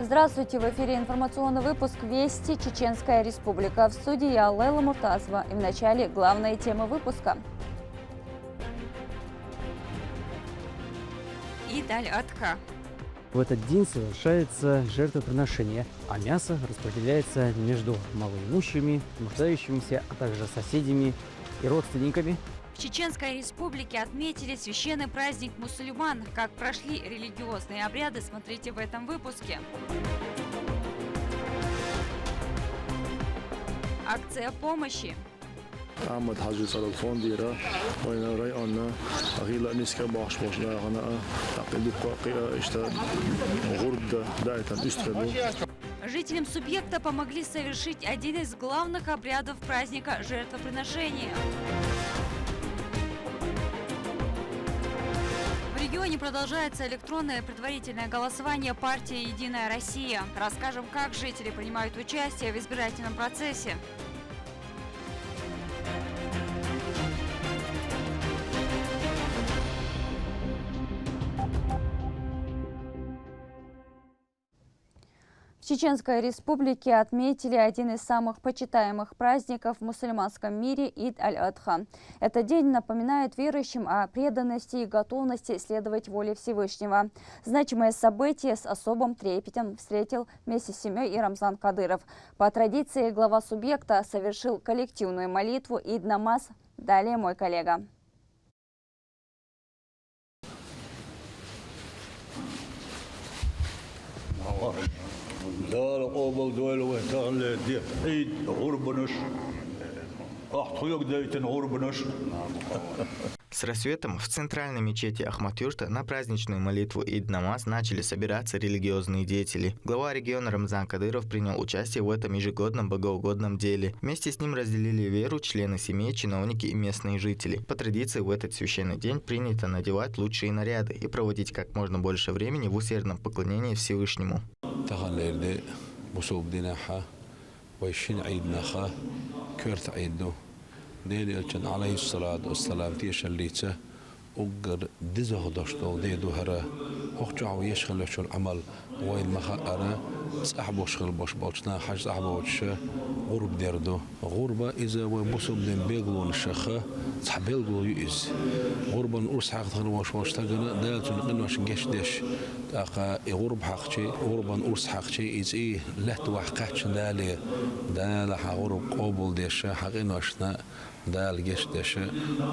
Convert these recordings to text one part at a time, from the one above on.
Здравствуйте! В эфире информационный выпуск «Вести. Чеченская Республика». В студии я, Лейла Муртазова. И в начале главные темы выпуска. Ид аль-Адха. В этот день совершается жертвоприношение, а мясо распределяется между малоимущими, нуждающимися, а также соседями и родственниками. В Чеченской Республике отметили священный праздник мусульман. Как прошли религиозные обряды, смотрите в этом выпуске. Акция помощи. Ahmet Hacı Saral Fondira, oynaray anna, agila niska başboşla gana, aqilib qaqiya işte gurda daitan üstrebu. Жителям субъекта помогли совершить один из главных обрядов праздника жертвоприношения. В регионе продолжается электронное предварительное голосование партии «Единая Россия». Расскажем, как жители принимают участие в избирательном процессе. В Чеченской Республике отметили один из самых почитаемых праздников в мусульманском мире – Ид аль-Адха. Этот день напоминает верующим о преданности и готовности следовать воле Всевышнего. Значимое событие с особым трепетом встретил вместе с семьей и Рамзан Кадыров. По традиции глава субъекта совершил коллективную молитву Ид-намаз. Далее мой коллега. لا قوبل دويل وتغل دي عيد غربنش أحطيك دايتن غربنش. С рассветом в центральной мечети Ахмат-Юрта на праздничную молитву Ид-намаз начали собираться религиозные деятели. Глава региона Рамзан Кадыров принял участие в этом ежегодном богоугодном деле. Вместе с ним разделили веру члены семей, чиновники и местные жители. По традиции в этот священный день принято надевать лучшие наряды и проводить как можно больше времени в усердном поклонении Всевышнему. ديلي كان عليه الصلاة والسلام تيشليته وقر دزه دشتو ديدو هرا هوجعو يشغل شو العمل وين مخاطره صاحبو شغل باش بوشنا حاج صاحبو وش غرب ديردو غربة إذا وبوسم دين بيغلون الشخة صحبيلغلو يئز غربة نقص حق تغنوش واش تغنى دالت نقنوش نجش ديش تاقا غرب حقشي غربة نقص حقشي إز إيه لهت وحقاتش دالي دال غرب قبول ديش حقينوشنا دال جش ديش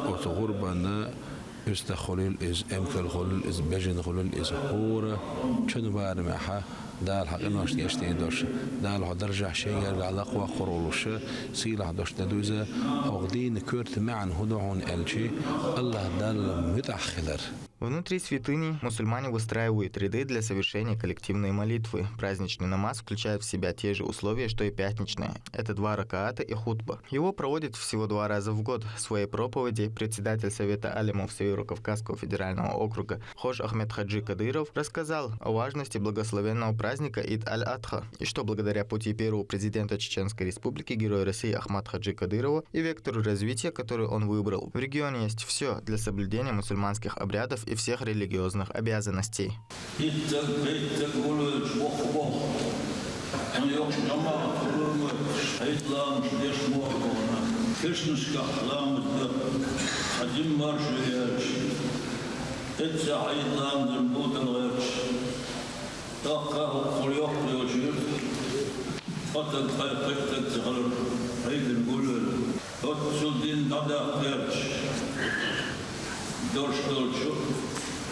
وتغربة است خلل از امکل خلل از بجن خلل از هورا چند بار معها دال حق ناش يشتي دوش دال هدرجع شيء العلاقة وقرولوش سيلا دوش تدوزة أغدين كرت معن هدوعون ألشي الله دال متأخر. Внутри святыни мусульмане выстраивают ряды для совершения коллективной молитвы. Праздничный намаз включает в себя те же условия, что и пятничная. Это 2 ракаата и хутба. Его проводят всего 2 раза в год. В своей проповеди председатель Совета алимов Северо-Кавказского федерального округа Хож Ахмед Хаджи Кадыров рассказал о важности благословенного праздника Ид аль-Адха и что благодаря пути первого президента Чеченской Республики, героя России Ахмад Хаджи Кадырова и вектору развития, который он выбрал, в регионе есть все для соблюдения мусульманских обрядов и всех религиозных обязанностей.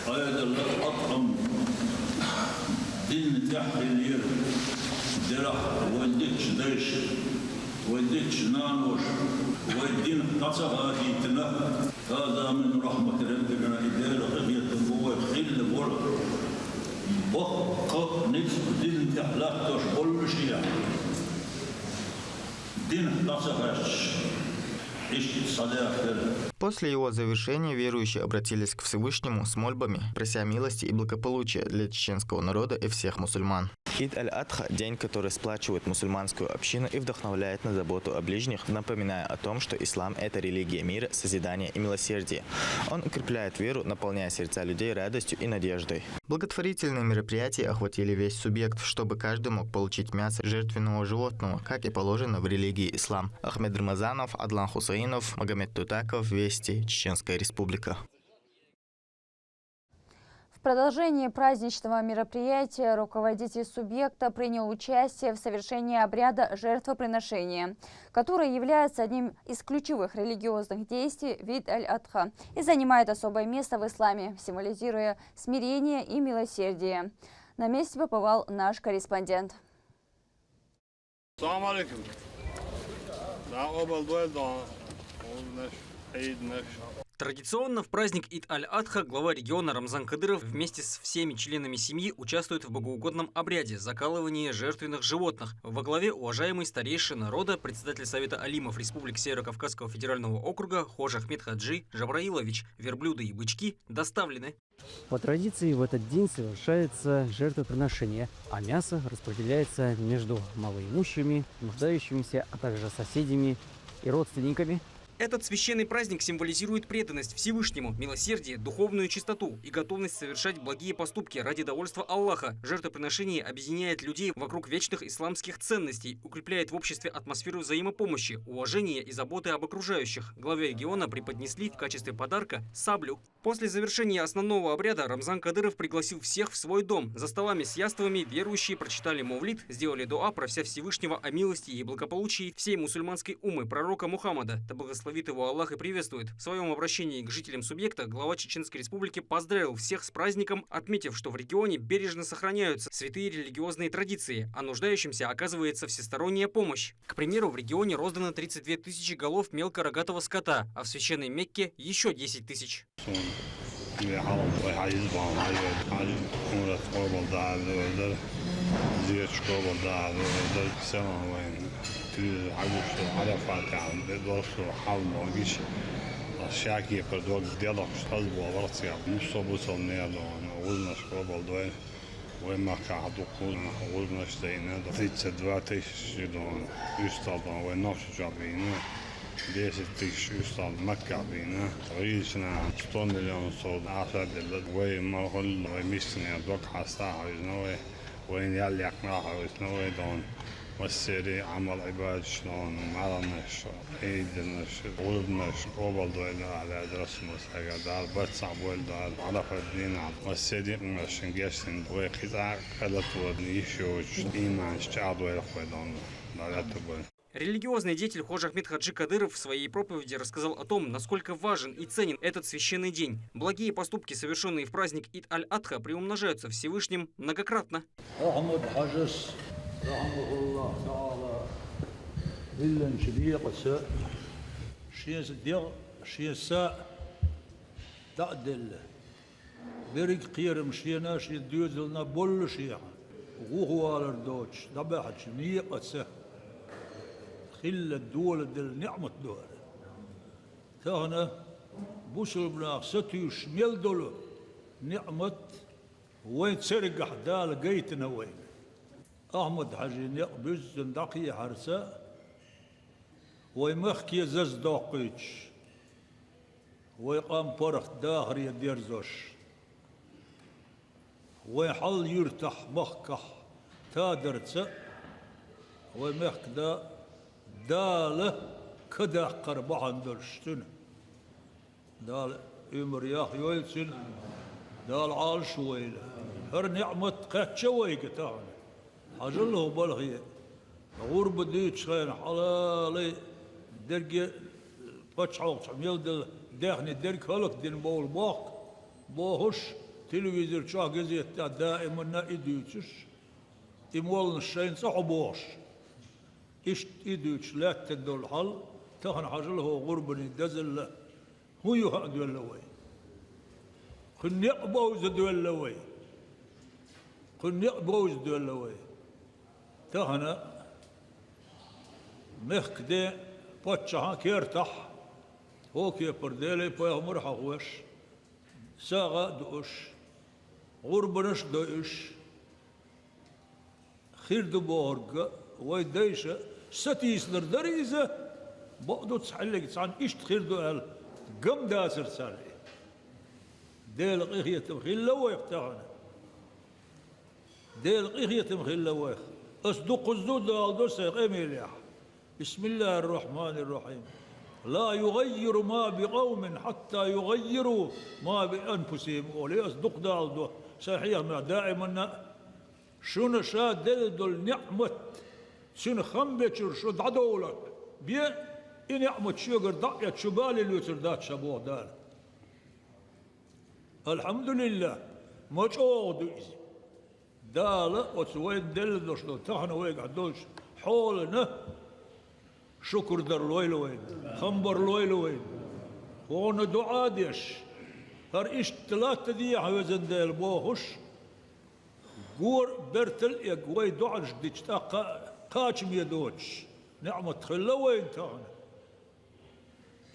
هذا الأطعم دين تحرير درح وديتش ديش وديتش نانوش ودين قصها هيتنا هذا من رحمة ربنا إدارة غير تنبوه خيل بول بق نفس دين تحلاتش كل شيء دين قصهاش. После его завершения верующие обратились к Всевышнему с мольбами, прося милости и благополучия для чеченского народа и всех мусульман. Ид аль-Адха – день, который сплачивает мусульманскую общину и вдохновляет на заботу о ближних, напоминая о том, что ислам – это религия мира, созидания и милосердия. Он укрепляет веру, наполняя сердца людей радостью и надеждой. Благотворительные мероприятия охватили весь субъект, чтобы каждый мог получить мясо жертвенного животного, как и положено в религии ислам. Ахмед Рамазанов, Адлан Хусаинов, Магомед Тутаков, Вести, Чеченская Республика. В продолжении праздничного мероприятия руководитель субъекта принял участие в совершении обряда жертвоприношения, который является одним из ключевых религиозных действий в Ид аль-Адха и занимает особое место в исламе, символизируя смирение и милосердие. На месте побывал наш корреспондент. Традиционно в праздник Ид аль-Адха глава региона Рамзан Кадыров вместе с всеми членами семьи участвует в богоугодном обряде закалывания жертвенных животных. Во главе уважаемый старейшина народа, председатель Совета алимов Республик Северо-Кавказского федерального округа Хож Ахмед Хаджи Жабраилович. Верблюды и бычки доставлены. По традиции в этот день совершается жертвоприношение, а мясо распределяется между малоимущими, нуждающимися, а также соседями и родственниками. Этот священный праздник символизирует преданность Всевышнему, милосердие, духовную чистоту и готовность совершать благие поступки ради довольства Аллаха. Жертвоприношение объединяет людей вокруг вечных исламских ценностей, укрепляет в обществе атмосферу взаимопомощи, уважения и заботы об окружающих. Главе региона преподнесли в качестве подарка саблю. После завершения основного обряда Рамзан Кадыров пригласил всех в свой дом. За столами с яствами верующие прочитали мавлид, сделали дуа, прося Всевышнего о милости и благополучии всей мусульманской уммы пророка Мухаммада. Да благословит его Аллах и приветствует. В своем обращении к жителям субъекта глава Чеченской Республики поздравил всех с праздником, отметив, что в регионе бережно сохраняются святые религиозные традиции, а нуждающимся оказывается всесторонняя помощь. К примеру, в регионе роздано 32 тысячи голов мелкорогатого скота, а в священной Мекке еще 10 тысяч. Десять тысяч устал Макка бина, речна 100 миллионов صوت عشرة وين ما هل ومشنا دوك حصاها وزنوي وين يلي يقنعها وزنوي دون والسري عمل عباد شلون معلناش عيدناش غلبناش قبل دوينا على درس مسحقة دار بتصع بول دار عرف الدين والسري مش نجسن وقطع خلط ودنيشوش إيمان شعب ويرخوي دون لا تبول. Религиозный деятель Хож Ахмед Хаджи Кадыров в своей проповеди рассказал о том, насколько важен и ценен этот священный день. Благие поступки, совершенные в праздник Ид аль-Адха, приумножаются Всевышним многократно. إلا الدول دل نعمة دول تهنا بوصل بنا ستيوش ميل دول نعمة وين تسرق حدال قيتنا وين أحمد حاجي نقبز زندقية حرسة ويمخكي زز داقيتش ويقام برخ داخر يدير زوش ويحل يرتاح مخكح تادرتس ويمخك دا دال كدا قربا عندرشتن دال امر يا يويلسن دال عال شويل هر نعمة قد شوي كتاعنا حجله بلغي غرب ديتش خين حلالي درجة بتشعوق عميل دل داخني درك هلك دين بول باق باهش تلفزيون شاه جزيت دائما نائديتش إموال الشين صعبوش إيش إيدوش لا تدل حل تهن حجله غربني دزل هو يهدي اللوي كن يقبوز دولوي كن يقبوز دولوي تهن مخك دي باتشها كيرتح هوكي برديلي بيغمر حقوش ساغا دوش غربنش دوش خير دبورق ويديش ستيس دريزة بقدو تسحلق تسعن إيش تخير دوال قم داسر سالي ديل قيخية تمخيل لويخ تاغنا ديل قيخية تمخيل لويخ أصدق الزود دو سيق إميليح بسم الله الرحمن الرحيم لا يغير ما بقوم حتى يغيروا ما بأنفسهم ولي أصدق دو صحيح ما دائما شنو شاد دل نعمة شنو خمبتشر شو دعدولك بيه نعمة شجر ضعية شبال اللي تردات شبوه دال الحمد لله ما تشوض دال وتسوين دل دوشلو تحنا ويقع دوش حولنا شكر در لويل وين خمبر لويل وين هون دعاء ديش هر إيش ثلاثة دي حوزن ديل بوهش قور برتل يقوي دعش ديشتا قاچم يدوش نعمة خلا وين تانا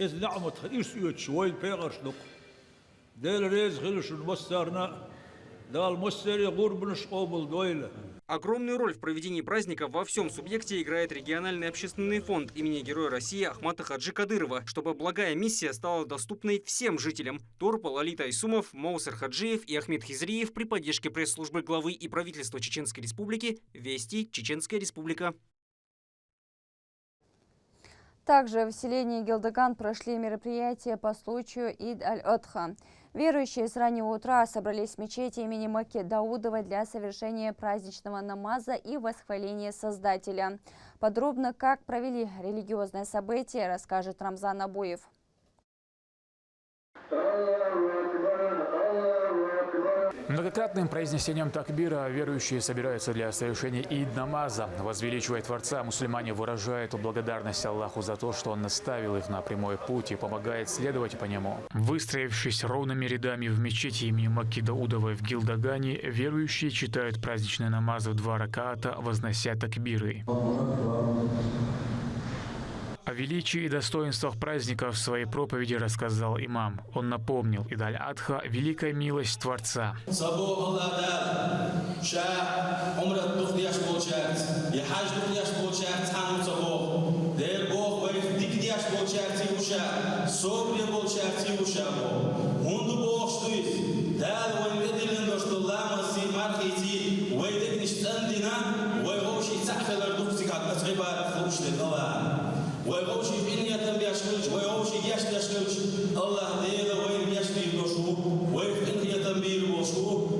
إذ نعمة إيش يوتش وين بيغرش دق ديل ريز خلش المسترنا دال مستر يغور بنش قوبل دويلة. Огромную роль в проведении праздника во всем субъекте играет региональный общественный фонд имени Героя России Ахмата Хаджи Кадырова, чтобы благая миссия стала доступной всем жителям. Торпал, Лолита Айсумов, Моусер Хаджиев и Ахмед Хизриев при поддержке пресс-службы главы и правительства Чеченской Республики «Вести. Чеченская Республика». Также в селении Гилдаган прошли мероприятия по случаю Ид-аль-Адха. Верующие с раннего утра собрались в мечети имени Макки Даудовой для совершения праздничного намаза и восхваления Создателя. Подробно, как провели религиозное событие, расскажет Рамзан Абуев. Многократным произнесением такбира верующие собираются для совершения ид-намаза. Возвеличивая Творца, мусульмане выражают благодарность Аллаху за то, что Он наставил их на прямой путь и помогает следовать по нему. Выстроившись ровными рядами в мечети имени Макки Даудовой в Гилдагане, верующие читают праздничный намаз в 2 ракаата, вознося такбиры. О величии и достоинствах праздника в своей проповеди рассказал имам. Он напомнил Ид-аль-Адха – великая милость Творца.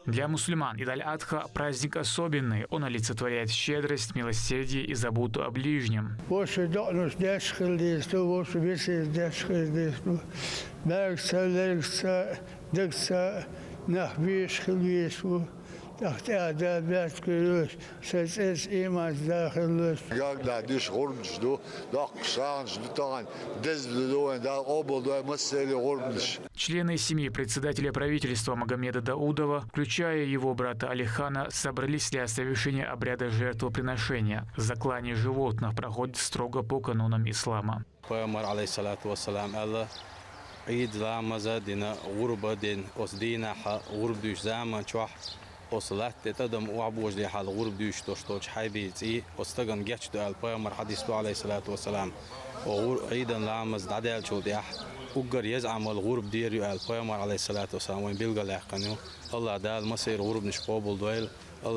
Для мусульман Ид-аль-Адха – праздник особенный. Он олицетворяет щедрость, милосердие и заботу о ближнем. Члены семьи председателя правительства Магомеда Даудова, включая его брата Алихана, собрались для совершения обряда жертвоприношения. Заклание животных проходит строго по канонам ислама. وصلت تقدم وعبوج لي حال غرب دوش توشتوش حبيتي واستغن جاتش دو البيامر حديث عليه الصلاة والسلام وعيدا لامز دعدال شو ديح وقر يزعم الغرب ديريو البيامر عليه الصلاة والسلام وين بيلقى لاحقنيو الله دال مصير غرب نشقوبل دويل. В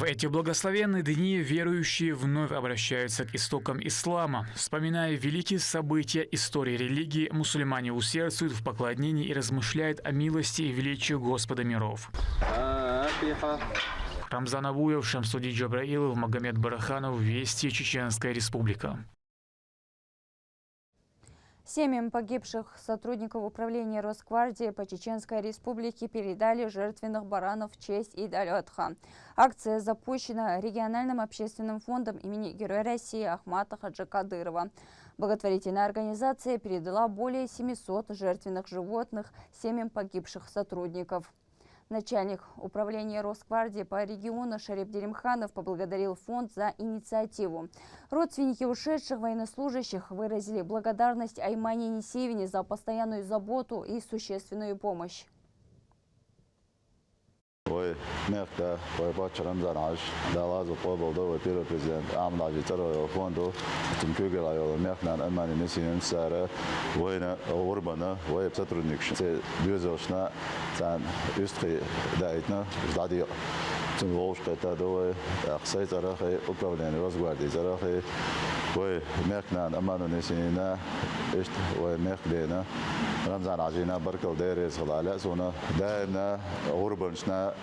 эти благословенные дни верующие вновь обращаются к истокам ислама. Вспоминая великие события истории религии, мусульмане усердствуют в поклонении и размышляют о милости и величии Господа миров. Рамзан Абуев, Шамсудин Джабраилов, Магомед Бараханов, Вести, Чеченская Республика. Семьям погибших сотрудников управления Росгвардии по Чеченской Республике передали жертвенных баранов в честь Ид-аль-Адха. Акция запущена региональным общественным фондом имени Героя России Ахмата Хаджи Кадырова. Благотворительная организация передала более 700 жертвенных животных семьям погибших сотрудников. Начальник управления Росгвардии по региону Шарип Делимханов поблагодарил фонд за инициативу. Родственники ушедших военнослужащих выразили благодарность Аймане Несиевне за постоянную заботу и существенную помощь. Ой, мягко, ой, бачарам занаш, дала за поболду, ой, первый президент, амнажи второй фонду, тинкугела, ой, мягко, Аймане Несиевне, сара, ой, на урбана, ой, сотрудничество, це бюзошна, цан, истри, дайтна, ждали. Zum Wohlstand dadurch, auch seit der Rache, Upraven, Rosgwardie, der Rache, wo merkt man, Amano Nesina, ist, wo merkt man, Ramzan Ajina, Barkel, der ist Halala, so eine, da Urbanschna,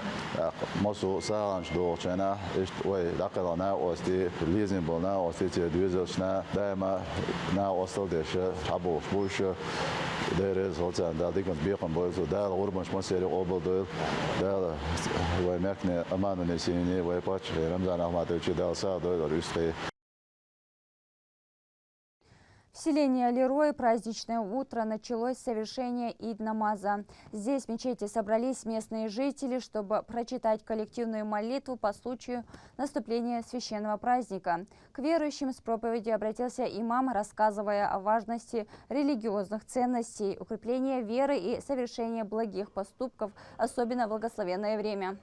Mosu, Saransch, Dorchana, ist, wo Dakalana, aus die Liesenbona, aus die Düselschna, da immer, na, Osteldische, Chabo, Spusche, der ist sozusagen, da dicken Bierchen, so da Urbanschmasse, Oberdeutsch, da, wo merkt man, Amano Nesini, wo Ramzan Ahmadovич, da Sado, Русский. В селении Алирой праздничное утро началось с совершения Ид-намаза. Здесь в мечети собрались местные жители, чтобы прочитать коллективную молитву по случаю наступления священного праздника. К верующим с проповедью обратился имам, рассказывая о важности религиозных ценностей, укрепления веры и совершения благих поступков, особенно в благословенное время.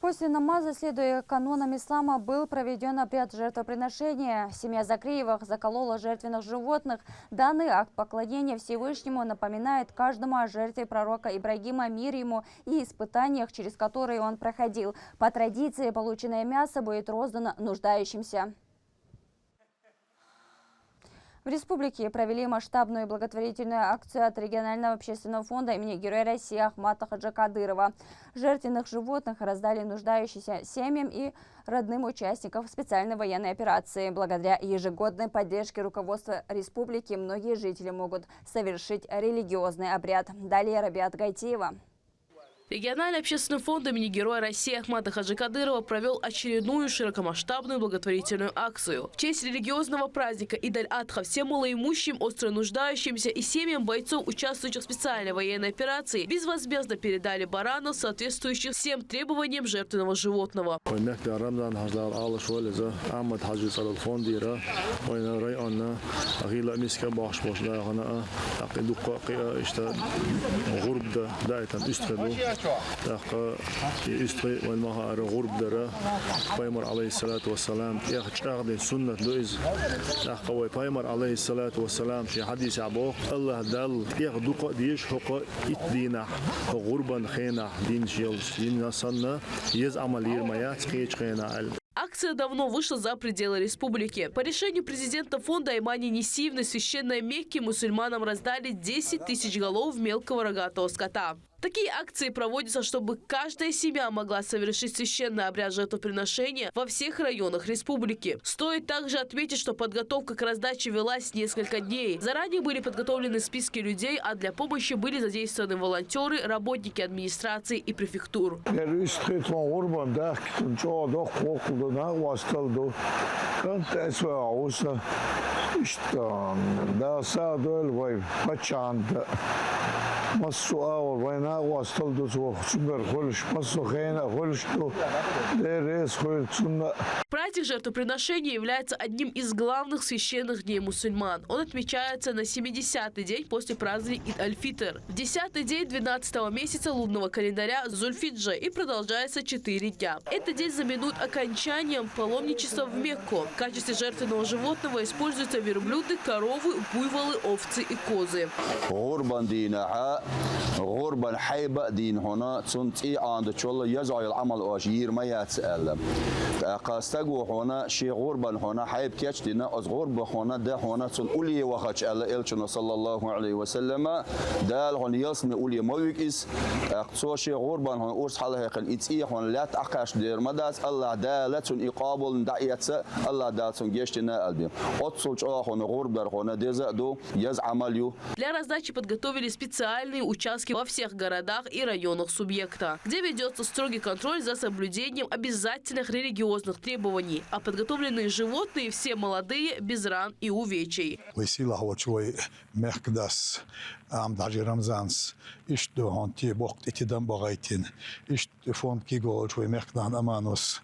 После намаза, следуя канонам ислама, был проведен обряд жертвоприношения. Семья Закриевых заколола жертвенных животных. Данный акт поклонения Всевышнему напоминает каждому о жертве пророка Ибрагима, мир ему, и испытаниях, через которые он проходил. По традиции, полученное мясо будет роздано нуждающимся. В республике провели масштабную благотворительную акцию от регионального общественного фонда имени Героя России Ахмата Хаджи Кадырова. Жертвенных животных раздали нуждающимся семьям и родным участникам специальной военной операции. Благодаря ежегодной поддержке руководства республики многие жители могут совершить религиозный обряд. Далее Рабиат Гайтиева. Региональный общественный фонд имени Героя России Ахмата Хаджи Кадырова провел очередную широкомасштабную благотворительную акцию. В честь религиозного праздника Ид-аль-Адха всем малоимущим, остро нуждающимся и семьям бойцов, участвующих в специальной военной операции, безвозмездно передали баранов, соответствующих всем требованиям жертвенного животного. دقة يستوي والمها الغرب درا بايمر عليه الصلاة والسلام يخشى سنة لوز دقة وبايمر عليه الصلاة والسلام في حديث عبوق الله دل يخدق ديش حق إتدينا غربا خينا دين شيل دين صنّا يز عملير مايات خيج خينا. Акция давно вышла за пределы республики. По решению президента фонда Аймани Несиевны священной Мекке мусульманам раздали 10 тысяч голов мелкого рогатого скота. Такие акции проводятся, чтобы каждая семья могла совершить священный обряд жертвоприношения во всех районах республики. Стоит также отметить, что подготовка к раздаче велась несколько дней. Заранее были подготовлены списки людей, а для помощи были задействованы волонтеры, работники администрации и префектур. Праздник жертвоприношения является одним из главных священных дней мусульман. Он отмечается на 70-й день после празднования Ид-аль-Фитр, в 10-й день 12-го месяца лунного календаря Зульфиджа и продолжается 4 дня. Этот день знаменует окончанием паломничества в Мекку. В качестве жертвенного животного используются верблюды, коровы, буйволы, овцы и козы. هنا غربا حيبة دين هنا تنتي عند شو يزعل العمل أشير ما يتسأل قاستجو هنا شيء غربا هنا حيب كيش دينا أز غربة هنا ده هنا تن أولي وخش على إلشنا صلى الله عليه وسلم دال هنا يسمى أولي مويكس أقصى شيء غربا هنا أورس حاله هيكل إتسي هنا لا تأكش دير مداس الله دالة إقابل دعيت الله دالة جيش دينا قلبي أتصل هنا غربا هنا ديزا دو يزعمليو. Для раздачи подготовили специальные участки во всех городах и районах субъекта, где ведется строгий контроль за соблюдением обязательных религиозных требований, а подготовленные животные все молодые, без ран и увечий. عم حاجي رمزانس اشتو هون تي بوقت اتدام بغايتين اشت فون كي جول شوي مخدان امانوس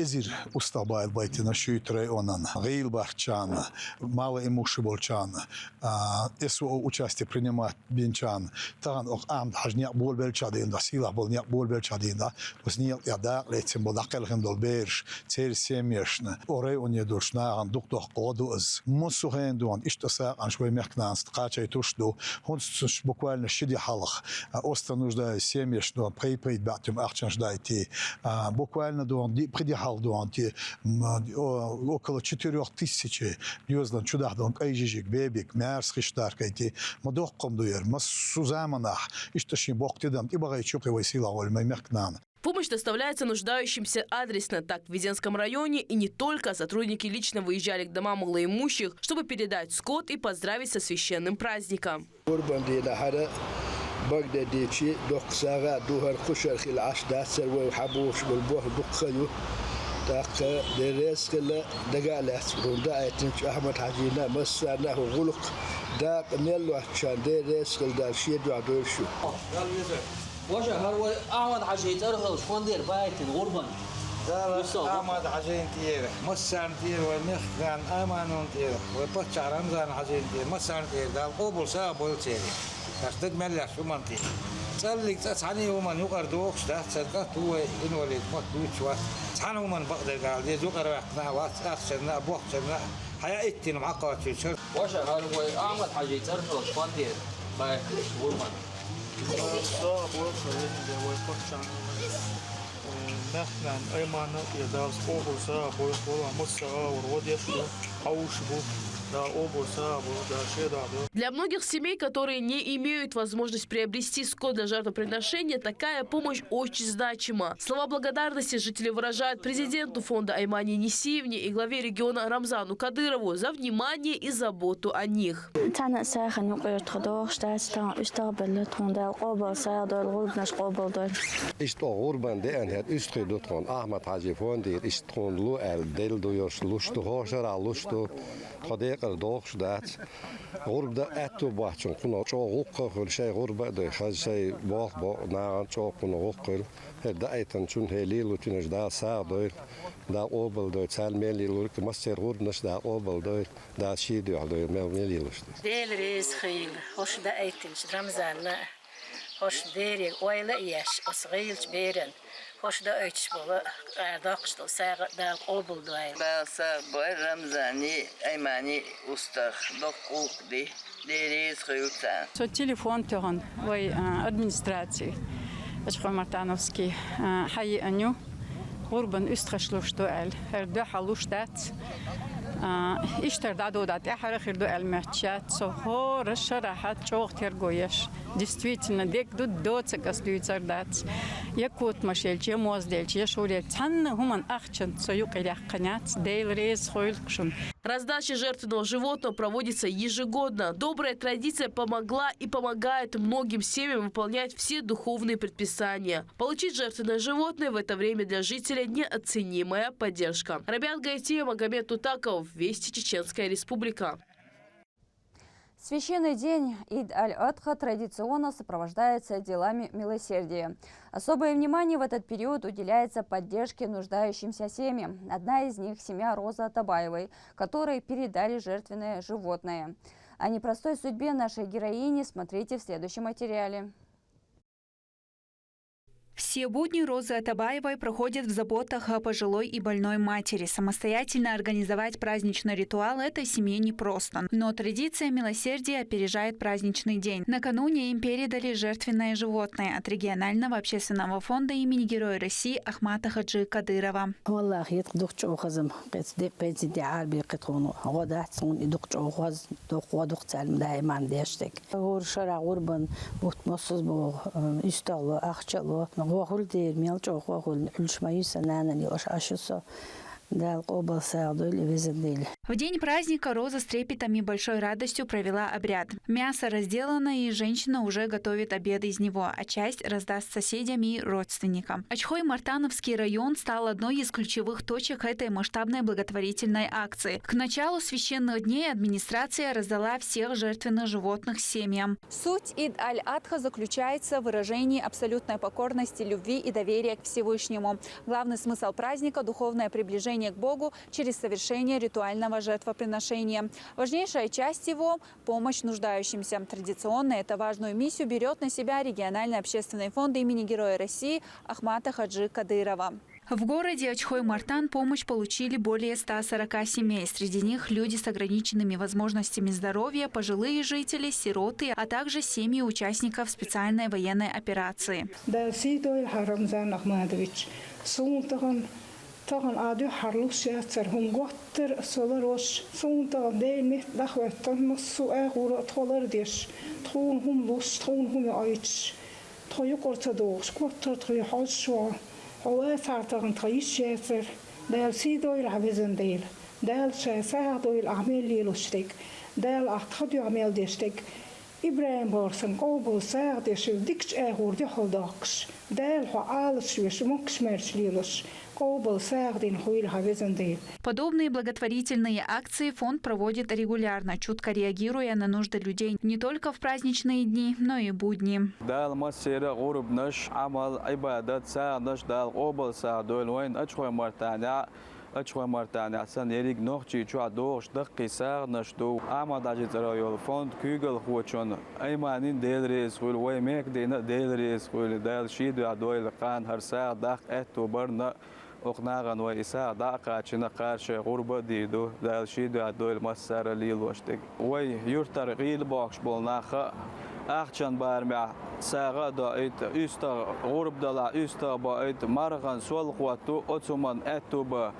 ازير استقبال بايتنا شوتري اونان غيل бахчан мало имущеболчан اسو участие принимать бинчан таган ок ам хажня бол белчадин да сила бол ня бол белчадин да усни я да летим бол дакелхим дол берш цер семешна орей уне душна ан дуктох кодус мусухен дон иштаса ан швей мехнан стқачай тушду буквально щеди халах оста нужда семьеш до приприт батим арчан ждайте буквально до придихал до около 4000 юзлан чудах до айжижик бебик мерс хиштаркайте мадохком дуер масузаманах ишташи боктидам и багай чуки вайсила ольмай мехнан. Помощь доставляется нуждающимся адресно. Так, в Веденском районе и не только сотрудники лично выезжали к домам малоимущих, чтобы передать скот и поздравить со священным праздником. وجه هو أحمد عجيت أرهل شون دير بايتين غربا أحمد عجين تيره مسان تيره ومخان أمانون تيره وبتشع رمضان عجين تيره مسان تيره ده القبول سابول تيره أصدق ملأ شو منتي تصلي تصحني ومن يقردوكش ده تصدق هو إن ولد مت دوتش وات تصحني ومن بقدر قال دي زوجر وقتنا وات أخشنا بوقتنا حياتي معقد في شر وجه هو أحمد عجيت أرهل شون دير بايتين غربا نحن أيمانا يدرس أول ساعة بقول مسا وروديشلو أوشبو. Для многих семей, которые не имеют возможность приобрести скот для жертвоприношения, такая помощь очень значима. Слова благодарности жители выражают президенту фонда Аймани Нисиевне и главе региона Рамзану Кадырову за внимание и заботу о них. خديقة دوخش دات غربة أتو بحشون كنا شو غوقة كل شيء غربة ده خد شيء باق نعم شو كنا غوقة هدا أيتن شون هليلو تنش دا ساعدير دا أوبل ده تال مليلو كمستر غرب نش دا أوبل ده دا شيء ده على مليلوش ديل ريز خيل هوش دا أيتن رمزان هوش ديري ويلا ياش أصغيلش بيرن hoş da ölçbolu ardaqşdı sağa da qobul doy basa boy ramzani aymani ustax doqdi deriz xuyutan so telefon toran way administratie ashkho martanovski hay anyu qurban üstxashlushtu al herda halushtat اشتر دادات احرخ دو المحشات سو رشراحات چوغ ترگویش действительно дек до цегастуйцардат якут машелч ямоздельч яшурет цанна хуман ахчан союкилях канят дейлрез хойлкшун. Раздача жертвенного животного проводится ежегодно. Добрая традиция помогла и помогает многим семьям выполнять все духовные предписания. Получить жертвенное животное в это время для жителя неоценимая поддержка. Рабиат Гайтиев, Магомед Тутаков, Вести, Чеченская Республика. Священный день Ид-аль-Адха традиционно сопровождается делами милосердия. Особое внимание в этот период уделяется поддержке нуждающимся семьям. Одна из них – семья Розы Атабаевой, которой передали жертвенное животное. О непростой судьбе нашей героини смотрите в следующем материале. В Все будни Розы Атабаевой проходят в заботах о пожилой и больной матери. Самостоятельно организовать праздничный ритуал – это семье непросто. Но традиция милосердия опережает праздничный день. Накануне им передали жертвенное животное от регионального общественного фонда имени Героя России Ахмата Хаджи Кадырова. В день праздника Роза с трепетом и большой радостью провела обряд. Мясо разделано, и женщина уже готовит обед из него, а часть раздаст соседям и родственникам. Ачхой-Мартановский район стал одной из ключевых точек этой масштабной благотворительной акции. К началу священных дней администрация раздала всех жертвенных животных семьям. Суть Ид-аль-Адха заключается в выражении абсолютной покорности, любви и доверия к Всевышнему. Главный смысл праздника – духовное приближение к Богу через совершение ритуального жертвоприношения. Важнейшая часть его – помощь нуждающимся. Традиционно эту важную миссию берет на себя региональный общественный фонд имени Героя России Ахмата Хаджи Кадырова. В городе Ачхой-Мартан помощь получили более 140 семей. Среди них люди с ограниченными возможностями здоровья, пожилые жители, сироты, а также семьи участников специальной военной операции. Tahan adu harlusja hum gotter solaros sunta delmit dachwetan massu agura tolerdish tron hum lus tron hum aits toyu ortodox gotter toyu haswa hawa fartagan tayisheter del sidoil havezendel del shefadoil ameli lustig del achtadu amel destig Ibrahim Borsen Kobol Sardish dikt agur de hodax del ha alles wis muksmerslilus Подобные благотворительные акции фонд проводит регулярно, чутко реагируя на нужды людей не только в праздничные дни, но и будни. أشوى مرتان أحسن يريق نخشي شو عدوش دقي ساغ نشدو أحمد عجيت رأيول فوند كيغل خوشون أيمانين ديل رئيس خويل ويميك دينا ديل رئيس خويل ديل شيدو عدويل قان هر ساغ دق أتو برنا أقناغن وإساغ دقا چنا قارشي غربة ديدو ديل شيدو عدويل مسار ليل وشتك وي يورتر غيل باقش بولناخا أخشان بارمع ساغا دايت üsta غرب دلا üsta بايت مرغن سول قواتو أتسومن أتو با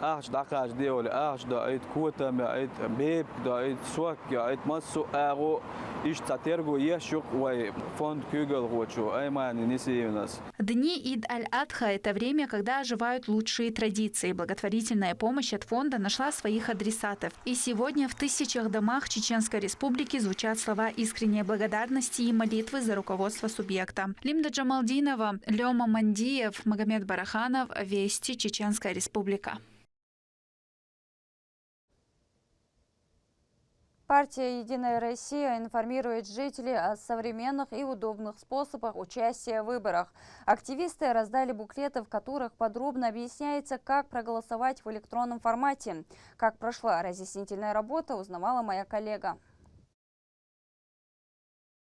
أخش دقاش ديول أخش دايت كوتم يايت بيب دايت سوك يايت مسو أغو إيش تاتيرغو يشوك وي фонд Кюгел хочу, Аймани Нисиевнас. Дни Ид-аль-Адха – это время, когда оживают лучшие традиции. Благотворительная помощь от фонда нашла своих адресатов. И сегодня в тысячах домах Чеченской Республики звучат слова искренней благодарности и молитвы за руководство субъекта. Лимда Джамалдинова, Лёма Мандиев, Магомед Бараханов, Вести, Чеченская Республика. Партия «Единая Россия» информирует жителей о современных и удобных способах участия в выборах. Активисты раздали буклеты, в которых подробно объясняется, как проголосовать в электронном формате. Как прошла разъяснительная работа, узнавала моя коллега.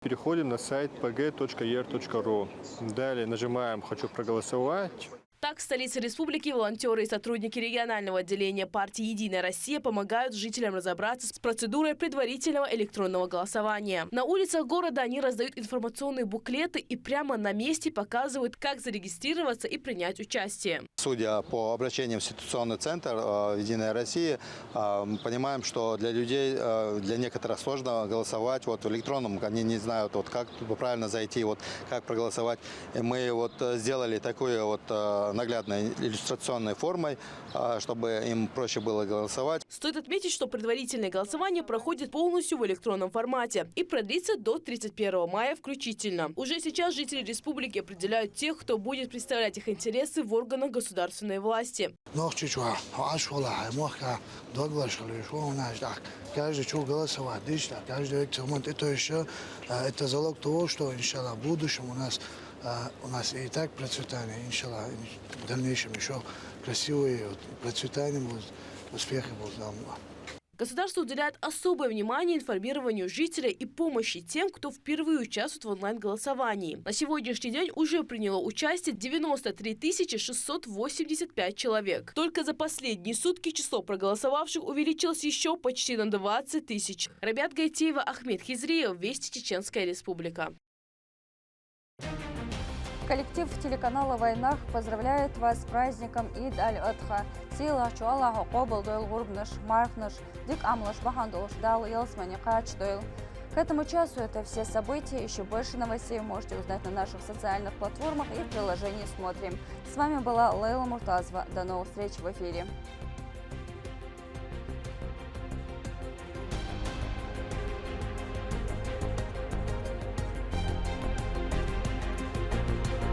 Переходим на сайт pg.er.ru. Далее нажимаем «Хочу проголосовать». Так, в столице республики волонтеры и сотрудники регионального отделения партии «Единая Россия» помогают жителям разобраться с процедурой предварительного электронного голосования. На улицах города они раздают информационные буклеты и прямо на месте показывают, как зарегистрироваться и принять участие. Судя по обращениям в ситуационный центр «Единая Россия», мы понимаем, что для людей, для некоторых сложно голосовать в электронном. Они не знают, как правильно зайти, как проголосовать. И мы сделали такую наглядной иллюстрационной формой, чтобы им проще было голосовать. Стоит отметить, что предварительное голосование проходит полностью в электронном формате и продлится до 31 мая включительно. Уже сейчас жители республики определяют тех, кто будет представлять их интересы в органах государственной власти. Каждый чего голосовать, каждый это залог того, что, иншаллах, в будущем у нас и так процветание, иншаллах, в дальнейшем еще красивые процветания будут, успехи будут. Государство уделяет особое внимание информированию жителей и помощи тем, кто впервые участвует в онлайн-голосовании. На сегодняшний день уже приняло участие 93 685 человек. Только за последние сутки число проголосовавших увеличилось еще почти на 20 тысяч. Рабиат Гайтиева, Ахмед Хизриев, Вести, Чеченская Республика. Коллектив телеканала «Войнах» поздравляет вас с праздником Ид аль-Адха. Сила чуала хокобл дойл гурбнаш, мархнаш, дик амлаш бахандолш дал елсмани кач дойл. К этому часу это все события. Еще больше новостей можете узнать на наших социальных платформах и в приложении «Смотрим». С вами была Лейла Муртазова. До новых встреч в эфире.